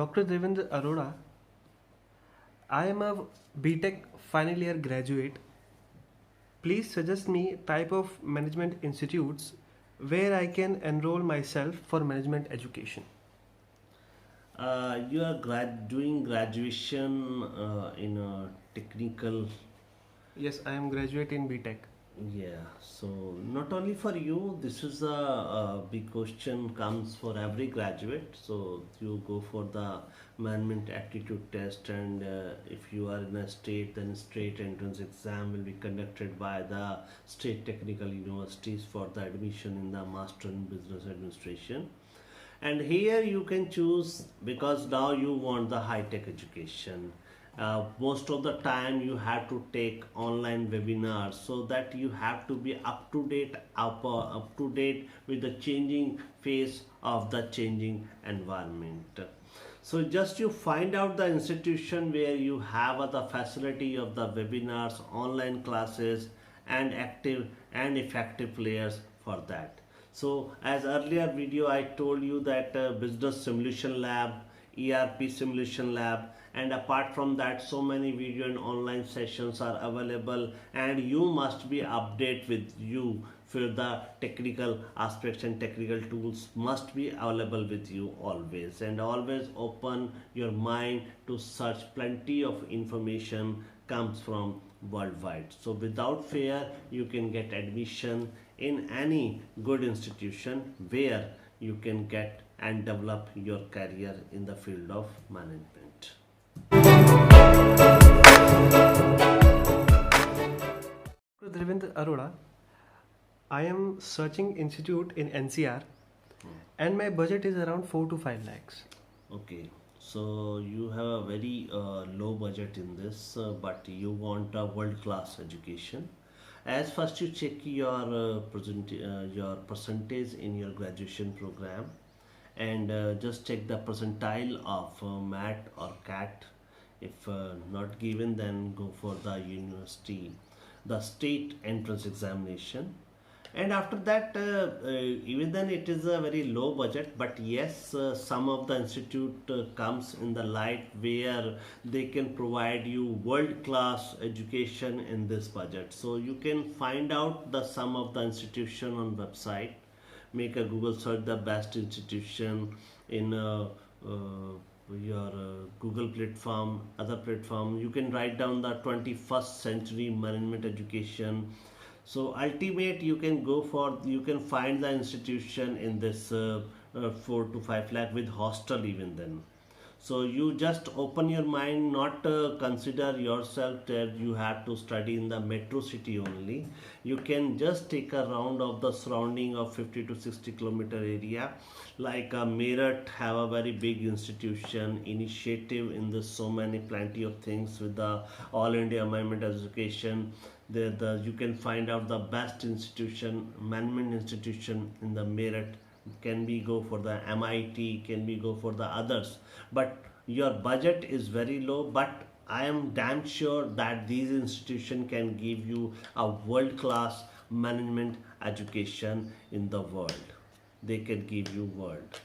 Dr. Devendra Arora, I am a BTech final year graduate. Please suggest me type of management institutes where I can enroll myself for management education. You are doing graduation in a technical. Yes, I am graduate in BTech. Yeah, so not only for you, this is a big question comes for every graduate. So you go for the management aptitude test, and if you are in a state, then state entrance exam will be conducted by the state technical universities for the admission in the Master in Business Administration. And here you can choose because now you want the high tech education. Most of the time you have to take online webinars so that you have to be up to date with the changing phase of the changing environment. So just you find out the institution where you have the facility of the webinars, online classes, and active and effective players for that. So as earlier video I told you that business simulation lab, ERP simulation lab, and apart from that so many video and online sessions are available, and you must be update with you for the technical aspects, and technical tools must be available with you always, and always open your mind to search. Plenty of information comes from worldwide, so without fear you can get admission in any good institution where you can get and develop your career in the field of management. Dr. Devendra Arora, I am searching institute in NCR and my budget is around 4 to 5 lakhs. Okay, so you have a very low budget in this, but you want a world-class education. As first you check your percentage in your graduation program, and just check the percentile of MAT or CAT. If not given, then go for the university, the state entrance examination. And after that, even then it is a very low budget, but yes, some of the institute comes in the light where they can provide you world class education in this budget. So you can find out the some of the institution on website, make a Google search the best institution in your Google platform, other platform. You can write down the 21st century management education. So ultimate you can go for, you can find the institution in this 4 to 5 lakh with hostel even then. So you just open your mind, not consider yourself that you have to study in the metro city only. You can just take a round of the surrounding of 50 to 60-kilometer area. Like Meerut have a very big institution initiative in this, so many plenty of things with the All India Management Education. You can find out the best institution, management institution in the Meerut. Can we go for the MIT, can we go for the others, but your budget is very low. But I am damn sure that these institutions can give you a world class management education in the world. They can give you world.